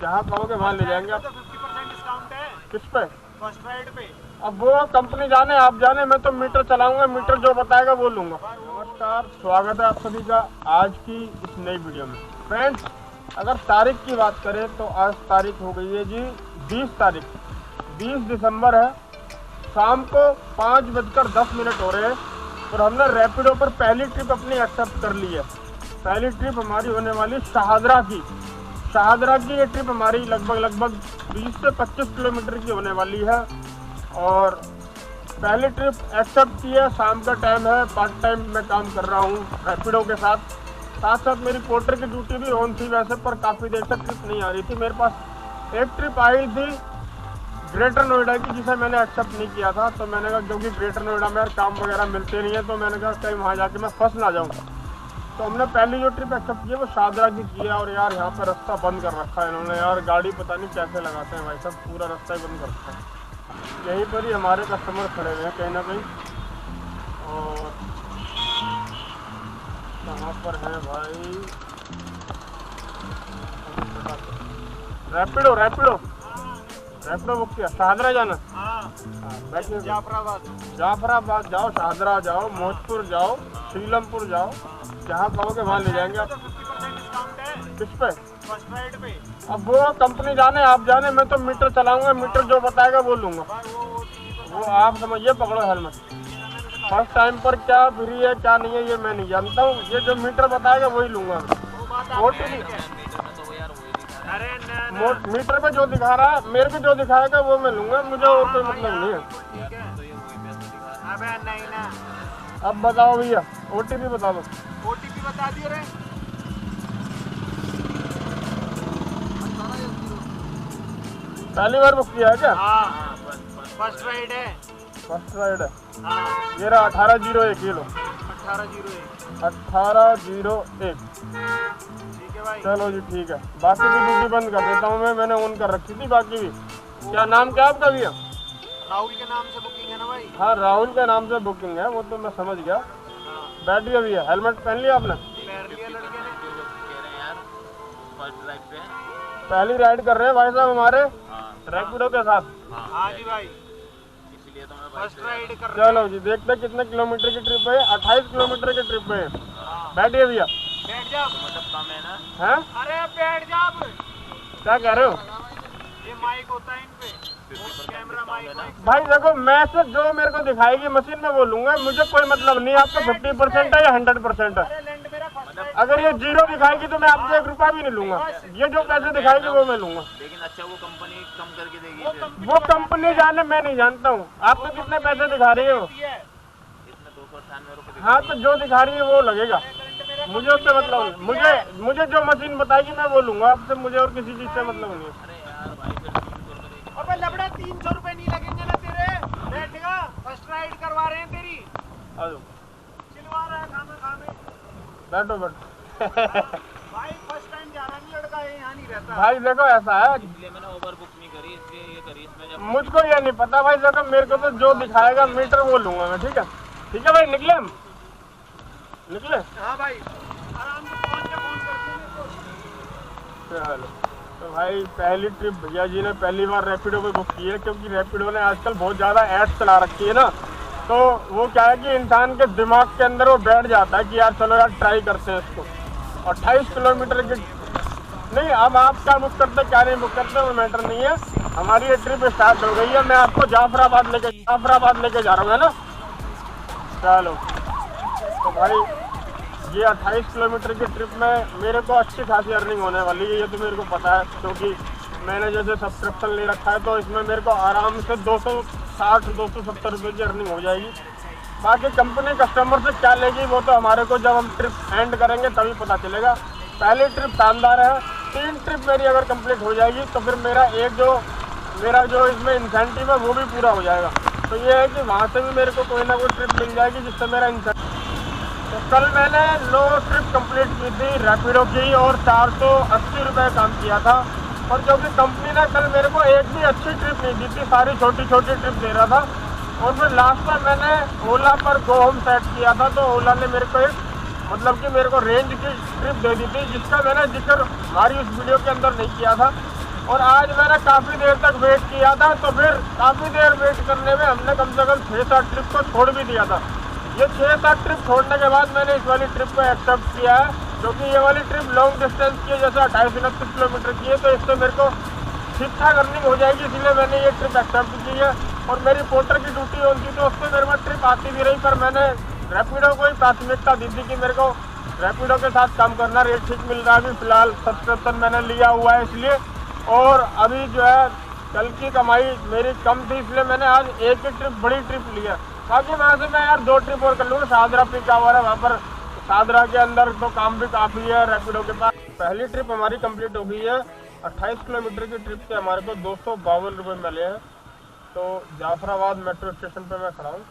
जहाँ कहोगे वहाँ ले जाएंगे आप। 50% डिस्काउंट है किस पे? फर्स्ट राइड पे। अब वो कंपनी जाने आप जाने, मैं तो मीटर चलाऊंगा, मीटर जो बताएगा वो लूंगा। नमस्कार, स्वागत है आप सभी का आज की इस नई वीडियो में। फ्रेंड्स, अगर तारीख की बात करें तो आज तारीख हो गई है जी 20 तारीख, 20 दिसंबर है। शाम को 5:10 हो रहे हैं और हमने रैपिडो पर पहली ट्रिप अपनी एक्सेप्ट कर ली है। पहली ट्रिप हमारी होने वाली शाहदरा की। शाहदरा की ये ट्रिप हमारी लगभग 20 से 25 किलोमीटर की होने वाली है और पहली ट्रिप एक्सेप्ट की है। शाम का टाइम है, पार्ट टाइम मैं काम कर रहा हूँ रैपिडो के साथ साथ मेरी पोर्टर की ड्यूटी भी ऑन थी वैसे, पर काफ़ी देर तक ट्रिप नहीं आ रही थी। मेरे पास एक ट्रिप आई थी ग्रेटर नोएडा की जिसे मैंने एक्सेप्ट नहीं किया था, तो मैंने कहा क्योंकि ग्रेटर नोएडा में यार काम वगैरह मिलते नहीं है, तो मैंने कहा कहीं वहाँ जाके मैं फंस ना जाऊँ। तो हमने पहली जो ट्रिप एक्सेप्ट की है वो शाहदरा की है। और यार यहाँ पर रास्ता बंद कर रखा है इन्होंने, यार गाड़ी पता नहीं कैसे लगाते हैं भाई साहब, पूरा रास्ता ही बंद कर रखा है। यहीं पर ही हमारे कस्टमर खड़े हुए हैं कहीं ना कहीं। और कहाँ पर है भाई? रैपिडो रैपिडो रैपिडो बुक किया, शाहदरा जाना। बैठिए। जाफराबाद जाओ, शाहदरा जाओ, मोहतपुर जाओ, शीलमपुर जाओ, जहाँ कहोगे वहाँ ले जाएंगे आप। 50% डिस्काउंट है किस पे? फर्स्ट राइड पे। अब वो कंपनी जाने आप जाने, मैं तो मीटर चलाऊंगा, मीटर जो बताएगा वो लूंगा। वो आप समझिए, पकड़ो हेलमेट। फर्स्ट टाइम पर क्या फ्री है क्या नहीं है ये मैं नहीं जानता हूँ, ये जो मीटर बताएगा वही लूंगा। मीटर पे जो दिखा रहा है, मेरे को जो दिखाएगा वो मैं लूंगा, मुझे और कोई मतलब नहीं है। अबे नहीं ना, अब बताओ भैया, OTP बता दो। OTP बता दियो रे। पहली बार बुक किया है क्या? हाँ, फर्स्ट राइड है। फर्स्ट राइड है। हाँ, ये रहा 1801, ये लो 1801। 1801। ठीक है भाई। चलो जी ठीक है, बाकी भी ड्यूटी बंद कर देता हूँ मैंने ऑन कर रखी थी बाकी भी। क्या नाम क्या आपका भैया? राहुल के नाम से बुकिंग है ना भाई? हाँ, राहुल के नाम से बुकिंग है, वो तो मैं समझ गया। बैठिए भैया, हेलमेट पहन लिया आपने? पैर लिया लड़के ने। पहली राइड कर रहे हैं भाई साहब हमारे रैपिडो के साथ। हाँ जी भाई, इसलिए तो मैं फर्स्ट राइड कर रहा हूँ। चलो जी, देखते कितने किलोमीटर की ट्रिप है। 28 किलोमीटर की ट्रिप है। बैठिए भैया। बैठ जा, मतलब कम है ना? हैं? अरे बैठ जा। क्या कह रहे हो? ये माइक होता है इन पे, कैमरा माइक। भाई देखो, मैं से जो मेरे को दिखाएगी मशीन में वो लूंगा, मुझे कोई मतलब नहीं आपका 50% है या 100% है। अगर ये 0 दिखाएगी तो मैं आपसे 1 रुपया भी नहीं लूंगा, ये जो पैसे दिखाएगी वो मैं लूंगा। लेकिन अच्छा वो कंपनी कम करके देगी। वो कंपनी जाने, मैं नहीं जानता हूँ। आपको कितने पैसे दिखा रही है वो? इसमें 298 रुपये। हाँ, तो जो दिखा रही है वो लगेगा, मुझे उससे मतलब नहीं। मुझे जो मशीन बताएगी मैं वो लूंगा आपसे, मुझे और किसी चीज से मतलब नहीं है। अरे यार भाई, फिर 300 रुपये। अबे लबड़ा 300 रुपए नहीं लगेंगे ना तेरे? बैठेगा, फर्स्ट राइड करवा रहे हैं तेरी। आ जाओ, चिलवा रहा है खामे। बैठो बैठो। भाई फर्स्ट टाइम जा रहा है लड़का, ये यहाँ नहीं रहता। भाई देखो ऐसा है, इसलिए मैंने ओवर बुक नहीं करी, इसलिए ये करी। इसमें जब मुझको ये नहीं पता भाई, देखो मेरे को तो जो दिखाएगा मीटर वो लूंगा मैं। ठीक है ठीक है भाई, निकले हम, निकले। हाँ भाई, आराम से फोन करके मेरे को। चलो तो भाई, पहली ट्रिप भैया जी ने पहली बार रैपिडो पे बुक की है, क्योंकि रैपिडो ने आजकल बहुत ज़्यादा एड्स चला रखी है ना, तो वो क्या है कि इंसान के दिमाग के अंदर वो बैठ जाता है कि यार चलो यार ट्राई करते हैं इसको। 28 किलोमीटर की नहीं, अब आप क्या बुक करते क्या नहीं बुक करते वो मैटर नहीं है। हमारी ये ट्रिप स्टार्ट हो गई है, मैं आपको जाफराबाद लेके जा रहा हूँ, है ना। चलो तो भाई, ये 28 किलोमीटर की ट्रिप में मेरे को अच्छी खासी अर्निंग होने वाली है, ये तो मेरे को पता है, क्योंकि मैंने जैसे सब्सक्रिप्शन ले रखा है तो इसमें मेरे को आराम से 260-270 रुपये की अर्निंग हो जाएगी। बाकी कंपनी कस्टमर से क्या लेगी वो तो हमारे को जब हम ट्रिप एंड करेंगे तभी पता चलेगा। पहली ट्रिप शानदार है, 3 ट्रिप मेरी अगर कंप्लीट हो जाएगी तो फिर मेरा जो इसमें इंसेंटिव है वो भी पूरा हो जाएगा। तो ये है कि वहाँ से भी मेरे को कोई ना कोई ट्रिप मिल जाएगी जिससे मेरा इंसेंटिव। तो कल मैंने 9 ट्रिप कंप्लीट की थी रैपिडो की और 480 रुपये काम किया था, और क्योंकि कंपनी ने कल मेरे को एक भी अच्छी ट्रिप नहीं दी थी, सारी छोटी छोटी ट्रिप दे रहा था। और फिर लास्ट में मैंने ओला पर गो होम सेट किया था, तो ओला ने मेरे को एक मतलब कि मेरे को रेंज की ट्रिप दे दी थी, जिसका मैंने जिक्र हमारी उस वीडियो के अंदर नहीं किया था। और आज मैंने काफ़ी देर तक वेट किया था, तो फिर काफ़ी देर वेट करने में हमने कम से कम 6-7 ट्रिप को छोड़ भी दिया था। ये 6-7 ट्रिप छोड़ने के बाद मैंने इस वाली ट्रिप को एक्सेप्ट किया है, क्योंकि ये वाली ट्रिप लॉन्ग डिस्टेंस की है, जैसे 28-29 किलोमीटर की है, तो इससे मेरे को ठीक ठाक अर्निंग हो जाएगी, इसलिए मैंने ये ट्रिप एक्सेप्ट की है। और मेरी पोर्टर की ड्यूटी होती तो उससे मेरे पास ट्रिप आती भी रही, पर मैंने रैपिडो को ही प्राथमिकता दी थी कि मेरे को रैपिडो के साथ काम करना, रेट ठीक मिल रहा है। अभी फिलहाल सब्सक्रिप्शन मैंने लिया हुआ है इसलिए, और अभी जो है कल की कमाई मेरी कम थी, इसलिए मैंने आज एक ही ट्रिप, बड़ी ट्रिप लिया। बाकी वहाँ से मैं यार 2 ट्रिप और कर लूँगा। शाहदरा पिक आवर है, वहाँ पर शाहदरा के अंदर तो काम भी काफ़ी है रैपिडो के पास। पहली ट्रिप हमारी कंप्लीट हो गई है। 28 किलोमीटर की ट्रिप से हमारे को 252 रुपये मिले हैं। तो जाफराबाद मेट्रो स्टेशन पे मैं खड़ा हूँ,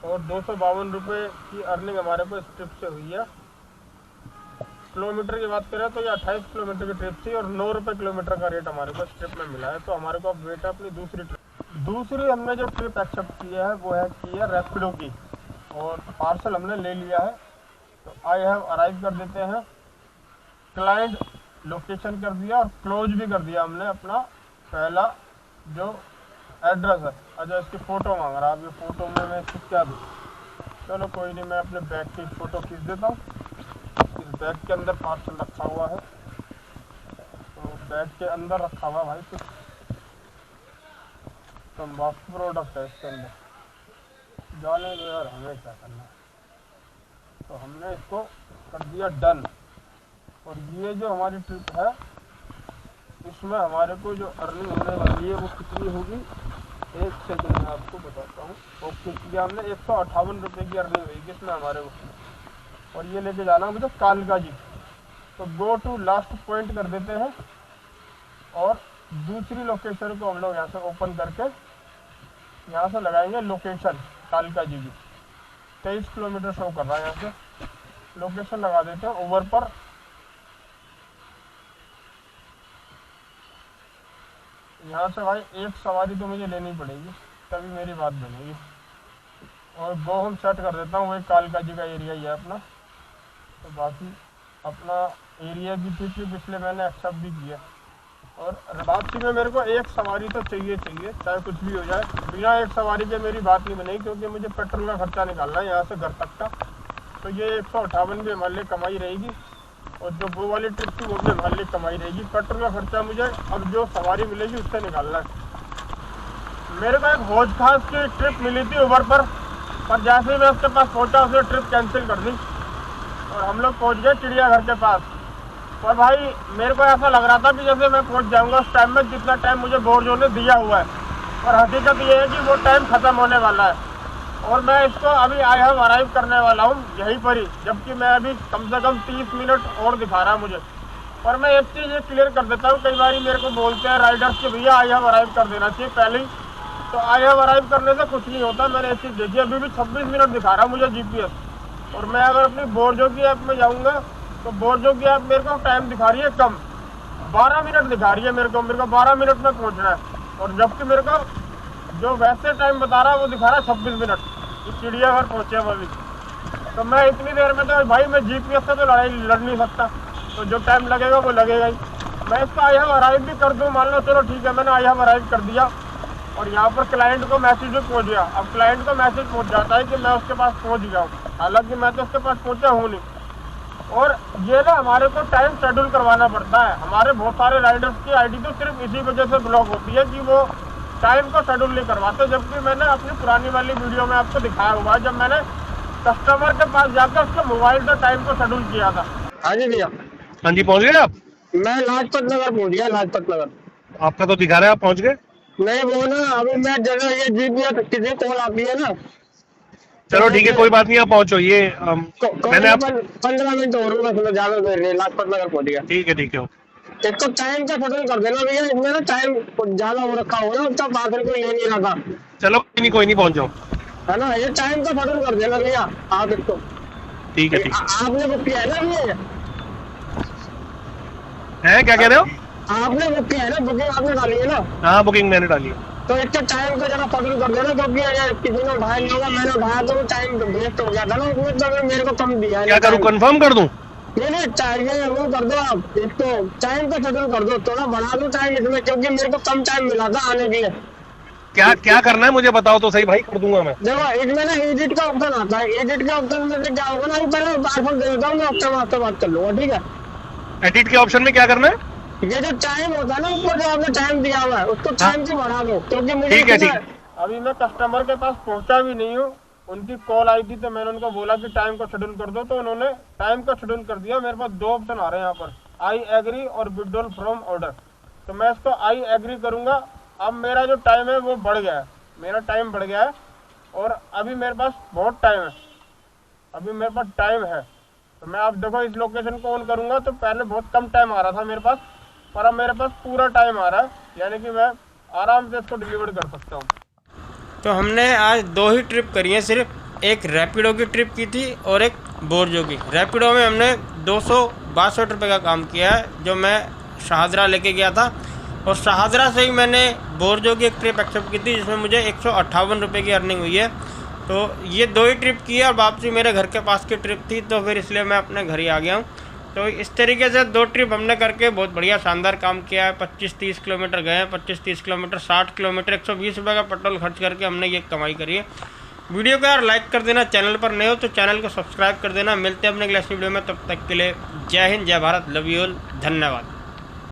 और 252 रुपये की अर्निंग हमारे को इस ट्रिप से हुई है। किलोमीटर की बात करें तो ये 28 किलोमीटर की ट्रिप थी, और 9 रुपये किलोमीटर का रेट हमारे को इस ट्रिप में मिला है। तो हमारे को अब वेट है अपनी दूसरी ट्रिप। दूसरी हमने जो ट्रिप एक्सेप्ट की है वो है की है रैपिडो की, और पार्सल हमने ले लिया है। तो आई हैव अराइव कर देते हैं, क्लाइंट लोकेशन कर दिया और क्लोज भी कर दिया हमने अपना पहला जो एड्रेस है। अच्छा, इसकी फ़ोटो मांग रहा है, अब ये फ़ोटो में मैं इसको क्या दूँ? चलो कोई नहीं, मैं अपने बैग की फ़ोटो खींच देता हूँ। इस बैग के अंदर पार्सल रखा हुआ है, तो बैग के अंदर रखा हुआ भाई कुछ तम्बाकू प्रोडक्ट है इसके अंदर, जाने दो यार, हमें क्या करना है। तो हमने इसको कर दिया डन। और ये जो हमारी ट्रिप है इसमें हमारे को जो अर्निंग होने वाली है वो कितनी होगी, एक सेकंड में आपको बताता हूँ। ओके, किया हमने 158 रुपये की अर्निंग हुई इसमें हमारे को। और ये लेके जाना मुझे कालका जी। तो गो टू लास्ट पॉइंट कर देते हैं, और दूसरी लोकेशन को हम लोग यहाँ से ओपन करके यहाँ से लगाएंगे लोकेशन कालका जी की। 23 किलोमीटर शो कर रहा है, यहाँ से लोकेशन लगा देते हैं ओवर पर। यहाँ से भाई एक सवारी तो मुझे लेनी पड़ेगी, तभी मेरी बात बनेगी। और गो होम सेट कर देता हूँ, वही कालका जी का एरिया ही है अपना। तो बाकी अपना एरिया की ट्रिप पिछले मैंने एक्सेप्ट भी किया। और वापसी में मेरे को एक सवारी तो चाहिए, चाहे कुछ भी हो जाए। बिना एक सवारी के मेरी बात नहीं बनेगी, क्योंकि मुझे पेट्रोल का खर्चा निकालना है यहाँ से घर तक का। तो ये 158 भी हमारे लिए कमाई रहेगी, और जो वो वाली ट्रिप थी वो भी हमारे लिए कमाई रहेगी। पेट्रोल का खर्चा मुझे अब जो सवारी मिलेगी उससे निकालना है। मेरे को एक हौज खास की ट्रिप मिली थी उबर पर जैसे ही मैं उसके पास पहुंचा उसने ट्रिप कैंसिल कर दी, और हम लोग पहुंच गए चिड़ियाघर के पास। और भाई मेरे को ऐसा लग रहा था कि जैसे मैं पहुंच जाऊंगा उस टाइम में जितना टाइम मुझे बोर्डो ने दिया हुआ है, और हकीकत ये है कि वो टाइम ख़त्म होने वाला है। और मैं इसको अभी आई हैव अराइव करने वाला हूँ यहीं पर ही, जबकि मैं अभी कम से कम 30 मिनट और दिखा रहा है मुझे। और मैं एक चीज़ ये क्लियर कर देता हूँ, कई बार मेरे को बोलते हैं राइडर्स के भैया आई हैव अराइव कर देना चाहिए पहले ही। तो आई हैव अराइव करने से कुछ नहीं होता। मैंने एक चीज़ देखी, अभी भी 26 मिनट दिखा रहा है मुझे जीपीएस, और मैं अगर अपनी बोर्डो की ऐप में जाऊँगा तो बोर्डो की ऐप मेरे को टाइम दिखा रही है कम, 12 मिनट दिखा रही है मेरे को 12 मिनट में पहुँचना है। और जबकि मेरे को जो वैसे टाइम बता रहा है वो दिखा रहा है 26 मिनट। चिड़ियाघर पहुँचे हम अभी। तो मैं इतनी देर में तो भाई मैं जीपीएस से तो लड़ाई लड़ नहीं सकता, तो जो टाइम लगेगा वो लगेगा ही। मैं इसका आई हैव अराइव भी कर दूँ, मान लो चलो ठीक है मैंने आई हैव अराइव कर दिया, और यहाँ पर क्लाइंट को मैसेज भी पहुँच गया। अब क्लाइंट को मैसेज पहुँच जाता है कि मैं उसके पास पहुँच गया हूँ, हालांकि मैं तो उसके पास पहुँचा हूँ नहीं। और ये ना हमारे को टाइम शेड्यूल करवाना पड़ता है। हमारे बहुत सारे राइडर्स की आईडी तो सिर्फ इसी वजह से ब्लॉक होती है कि वो टाइम को शेड्यूल नहीं करवाते। जबकि मैंने अपनी पुरानी वाली वीडियो में आपको दिखाया हुआ है, जब मैंने कस्टमर के पास जाकर उसके मोबाइल से टाइम को शेड्यूल किया था। हाँ जी भैया। हाँ जी, पहुंच गए आप? मैं लाजपत नगर पहुँच गया, लाजपत नगर। आपका तो दिखा रहा है आप पहुंच गए। नहीं वो ना अभी मैं जगह ये जीपीएस किसी कॉल आती है ना। चलो ठीक है, कोई बात नहीं, आप पहुंचो। ये मैंने आप 15 मिनट और बस ज्यादा देर नहीं, लाजपत नगर पहुँच गया। ठीक है एक तो टाइम का शेड्यूल कर देना भैया, इसमें ना टाइम ज्यादा हो रखा हो ना, उसका पार्सल को ले नहीं रहा। चलो कोई नहीं पहुंच जाओ, है ना, ये टाइम का शेड्यूल कर देना भैया आप इसको। ठीक है। आपने बुक किया है ना ये? है क्या कह रहे हो? आपने बुक किया है ना, बुकिंग आपने डाली है ना? हाँ बुकिंग मैंने डाली। तो इसके टाइम का जरा शेड्यूल कर देना, क्योंकि यार किसी ने उठाया नहीं होगा, मैंने उठाया तो टाइम वेस्ट हो गया था ना उसमें, तो मेरे को कम दिया। क्या करूँ, कंफर्म कर दूं? नहीं चाहिए वो कर दो आप, एक तो टाइम का शेड्यूल कर दो, थोड़ा बढ़ा दो टाइम इसमें, क्योंकि मेरे को कम टाइम मिला था आने के लिए। क्या क्या करना है मुझे बताओ तो सही भाई, कर दूंगा मैं। देखो इसमें ना एडिट का ऑप्शन आता है, एडिट के ऑप्शन में से क्या होगा ना, पहले आईफोन दे देता हूँ मैं, आपसे बात कर लूंगा, ठीक है। एडिट के ऑप्शन में क्या करना है? ये जो टाइम होता है ना ऊपर जो आपने टाइम दिया हुआ है, उसको टाइम से बढ़ा दो, क्योंकि मुझे ठीक है ठीक है। अभी मैं कस्टमर के पास पहुंचा भी नहीं हूँ, उनकी कॉल आई थी तो मैंने उनको बोला कि टाइम को शेड्यूल कर दो, तो उन्होंने टाइम को शेड्यूल कर दिया। मेरे पास 2 ऑप्शन आ रहे हैं यहाँ पर, आई एग्री और विड्रॉल फ्रॉम ऑर्डर। तो मैं इसको आई एग्री करूँगा। अब मेरा जो टाइम है वो बढ़ गया है, मेरा टाइम बढ़ गया है और अभी मेरे पास बहुत टाइम है, अभी मेरे पास टाइम है। तो मैं आप देखो इस लोकेशन को ऑन करूँगा तो पहले बहुत कम टाइम आ रहा था मेरे पास, पर अब मेरे पास पूरा टाइम आ रहा है, यानी कि मैं आराम से इसको डिलीवर कर सकता हूँ। तो हमने आज 2 ही ट्रिप करी हैं सिर्फ, एक रैपिडो की ट्रिप की थी और एक बोर्जो की। रैपिडो में हमने 262 रुपये का काम किया है, जो मैं शाहदरा लेके गया था, और शाहदरा से ही मैंने बोर्जो की एक ट्रिप एक्सेप्ट की थी जिसमें मुझे 158 रुपये की अर्निंग हुई है। तो ये 2 ही ट्रिप की है और वापसी मेरे घर के पास की ट्रिप थी, तो फिर इसलिए मैं अपने घर ही आ गया हूँ। तो इस तरीके से 2 ट्रिप हमने करके बहुत बढ़िया शानदार काम किया है। 25-30 किलोमीटर गए हैं, 25-30 किलोमीटर, 60 किलोमीटर, 120 रुपये का पेट्रोल खर्च करके हमने ये कमाई करी है। वीडियो को यार लाइक कर देना, चैनल पर नए हो तो चैनल को सब्सक्राइब कर देना। मिलते हैं अपने अगले वीडियो में, तब तक के लिए जय हिंद, जय भारत, लव यू ऑल, धन्यवाद।